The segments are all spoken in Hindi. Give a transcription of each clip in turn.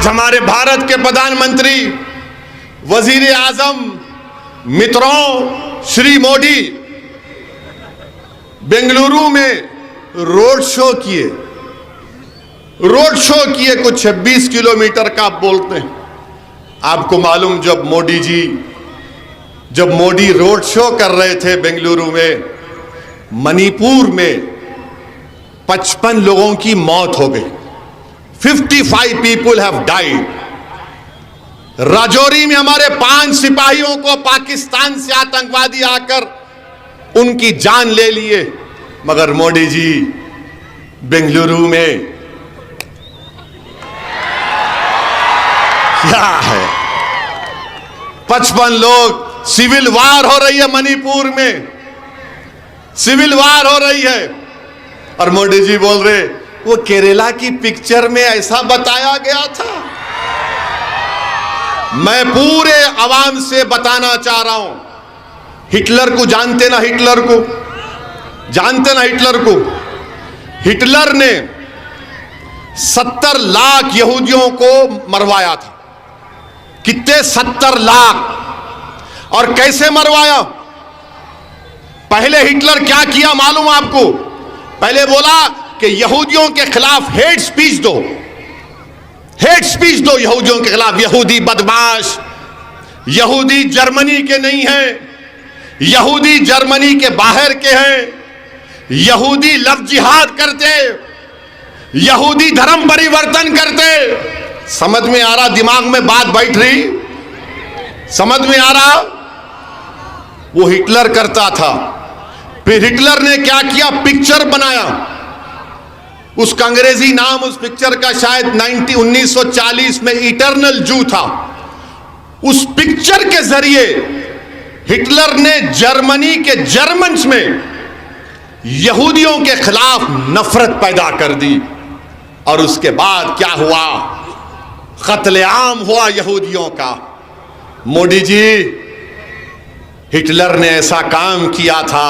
आज हमारे भारत के प्रधानमंत्री वजीर आजम मित्रों श्री मोदी बेंगलुरु में रोड शो किए कुछ 26 किलोमीटर का आप बोलते हैं। आपको मालूम जब मोदी रोड शो कर रहे थे बेंगलुरु में, मणिपुर में 55 लोगों की मौत हो गई। 55 पीपल हैव डाइड। राजौरी में हमारे 5 सिपाहियों को पाकिस्तान से आतंकवादी आकर उनकी जान ले लिए, मगर मोदी जी बेंगलुरु में क्या है, 55 लोग। सिविल वार हो रही है मणिपुर में, सिविल वार हो रही है, और मोदी जी बोल रहे वो केरला की पिक्चर में ऐसा बताया गया था। मैं पूरे अवाम से बताना चाह रहा हूं, हिटलर को जानते ना, हिटलर को जानते ना, हिटलर ने 70 लाख यहूदियों को मरवाया था। कितने? 70 लाख। और कैसे मरवाया? पहले हिटलर क्या किया मालूम आपको? पहले बोला कि यहूदियों के खिलाफ हेट स्पीच दो, हेट स्पीच दो यहूदियों के खिलाफ। यहूदी बदमाश, यहूदी जर्मनी के नहीं हैं, यहूदी जर्मनी के बाहर के हैं, यहूदी लव जिहाद करते, यहूदी धर्म परिवर्तन करते। समझ में आ रहा? दिमाग में बात बैठ रही? समझ में आ रहा? वो हिटलर करता था। फिर हिटलर ने क्या किया? पिक्चर बनाया। उसका अंग्रेजी नाम उस पिक्चर का शायद 1940 में इटर्नल जू था। उस पिक्चर के जरिए हिटलर ने जर्मनी के जर्मन्स में यहूदियों के खिलाफ नफरत पैदा कर दी। और उसके बाद क्या हुआ? कत्लेआम हुआ यहूदियों का। मोदी जी, हिटलर ने ऐसा काम किया था।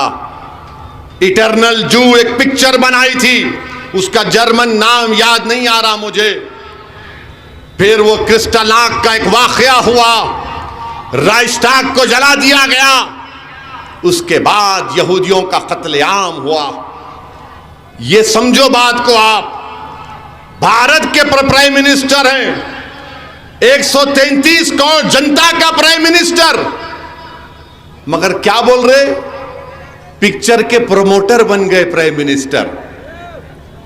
इटर्नल जू एक पिक्चर बनाई थी, उसका जर्मन नाम याद नहीं आ रहा मुझे। फिर वो क्रिस्टलाक का एक वाकया हुआ, राइस्टाग को जला दिया गया। उसके बाद यहूदियों का कत्लेआम हुआ। ये समझो बात को आप। भारत के प्राइम मिनिस्टर हैं, 133 करोड़ जनता का प्राइम मिनिस्टर, मगर क्या बोल रहे? पिक्चर के प्रोमोटर बन गए प्राइम मिनिस्टर,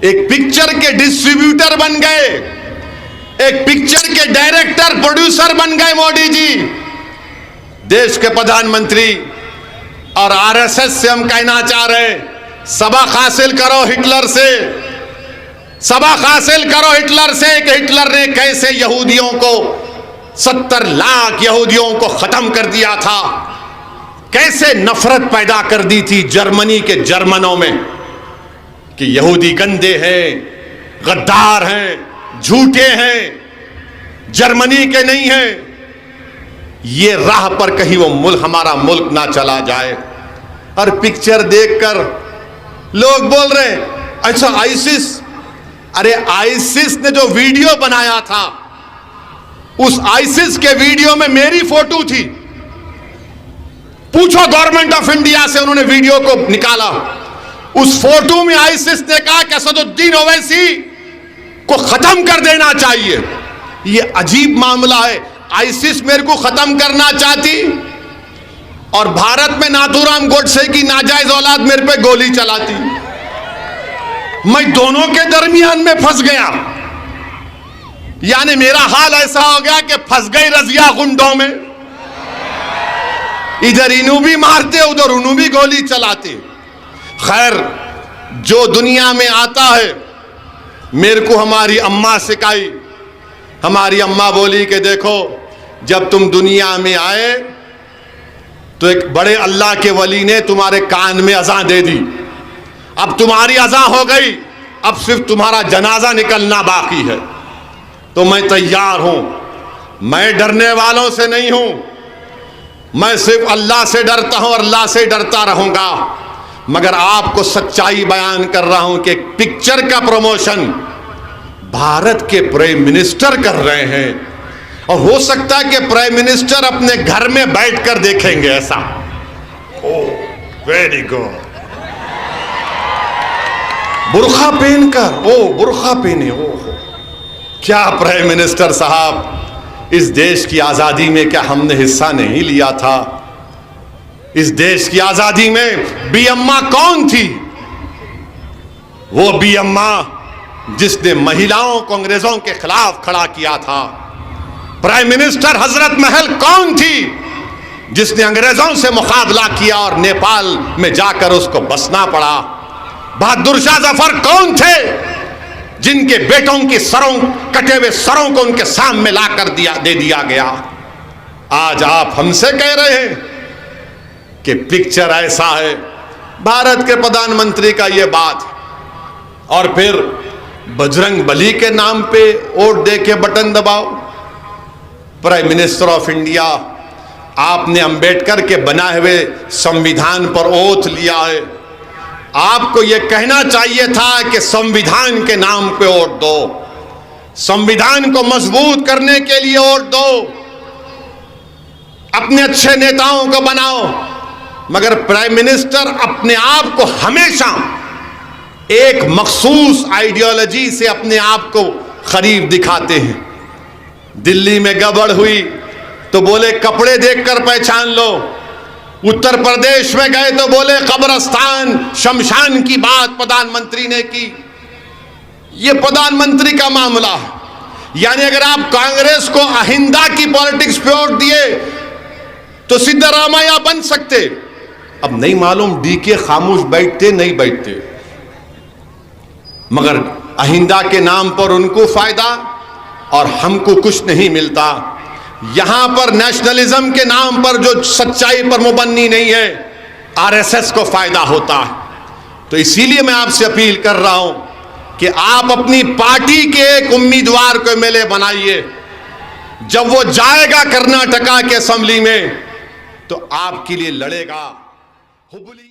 एक पिक्चर के डिस्ट्रीब्यूटर बन गए, एक पिक्चर के डायरेक्टर प्रोड्यूसर बन गए मोदी जी। देश के प्रधानमंत्री और आरएसएस से हम कहना चाह रहे हैं, सबक हासिल करो हिटलर से, सबक हासिल करो हिटलर से कि हिटलर ने कैसे यहूदियों को 70 लाख यहूदियों को खत्म कर दिया था, कैसे नफरत पैदा कर दी थी जर्मनी के जर्मनों में कि यहूदी गंदे हैं, गद्दार हैं, झूठे हैं, जर्मनी के नहीं हैं। ये राह पर कहीं वो मुल्क, हमारा मुल्क ना चला जाए। और पिक्चर देखकर लोग बोल रहे हैं अच्छा आईसिस, अरे आईसिस ने जो वीडियो बनाया था, उस आईसिस के वीडियो में मेरी फोटो थी। पूछो गवर्नमेंट ऑफ इंडिया से, उन्होंने वीडियो को निकाला। उस फोटो में आईसिस ने कहा कि असदुद्दीन ओवैसी को खत्म कर देना चाहिए। ये अजीब मामला है। आईसिस मेरे को खत्म करना चाहती और भारत में नाथूराम गोडसे की नाजायज औलाद मेरे पे गोली चलाती। मैं दोनों के दरमियान में फंस गया। यानी मेरा हाल ऐसा हो गया कि फंस गई रजिया गुंडों में, इधर इन्हों भी मारते, उधर उन्हों भी गोली चलाते। खैर, जो दुनिया में आता है, मेरे को हमारी अम्मा सिखाई। हमारी अम्मा बोली कि देखो, जब तुम दुनिया में आए तो एक बड़े अल्लाह के वली ने तुम्हारे कान में अज़ान दे दी। अब तुम्हारी अज़ान हो गई, अब सिर्फ तुम्हारा जनाजा निकलना बाकी है। तो मैं तैयार हूं, मैं डरने वालों से नहीं हूं, मैं सिर्फ अल्लाह से डरता हूं और अल्लाह से डरता रहूंगा। मगर आपको सच्चाई बयान कर रहा हूं कि पिक्चर का प्रमोशन भारत के प्राइम मिनिस्टर कर रहे हैं, और हो सकता है कि प्राइम मिनिस्टर अपने घर में बैठकर देखेंगे ऐसा। Oh very good. बुर्खा पहनकर, ओ बुर्खा पहने, ओह क्या प्राइम मिनिस्टर साहब, इस देश की आजादी में क्या हमने हिस्सा नहीं लिया था? इस देश की आजादी में बी अम्मा कौन थी? वो बी अम्मा जिसने महिलाओं को अंग्रेजों के खिलाफ खड़ा किया था। प्राइम मिनिस्टर हजरत महल कौन थी जिसने अंग्रेजों से मुकाबला किया और नेपाल में जाकर उसको बसना पड़ा? बहादुर शाह जफर कौन थे जिनके बेटों की सरों, कटे हुए सरों को उनके सामने लाकर दे दिया गया? आज आप हमसे कह रहे हैं कि पिक्चर ऐसा है। भारत के प्रधानमंत्री का ये बात, और फिर बजरंग बली के नाम पे वोट दे के बटन दबाओ। प्राइम मिनिस्टर ऑफ इंडिया, आपने अंबेडकर के बनाए हुए संविधान पर ओथ लिया है। आपको यह कहना चाहिए था कि संविधान के नाम पे वोट दो, संविधान को मजबूत करने के लिए वोट दो, अपने अच्छे नेताओं को बनाओ। मगर प्राइम मिनिस्टर अपने आप को हमेशा एक मखसूस आइडियोलॉजी से अपने आप को करीब दिखाते हैं। दिल्ली में गड़बड़ हुई तो बोले कपड़े देखकर पहचान लो, उत्तर प्रदेश में गए तो बोले कब्रस्तान शमशान की बात प्रधानमंत्री ने की। ये प्रधानमंत्री का मामला है। यानी अगर आप कांग्रेस को अहिंदा की पॉलिटिक्स पे वोट दिए तो सिद्धरामैया बन सकते। अब नहीं मालूम डीके खामोश बैठते नहीं बैठते, मगर अहिंदा के नाम पर उनको फायदा और हमको कुछ नहीं मिलता। यहां पर नेशनलिज्म के नाम पर जो सच्चाई पर मुबन्नी नहीं है, आरएसएस को फायदा होता है। तो इसीलिए मैं आपसे अपील कर रहा हूं कि आप अपनी पार्टी के एक उम्मीदवार को एमएलए बनाइए। जब वो जाएगा कर्नाटका के असेंबली में तो आपके लिए लड़ेगा। हुबली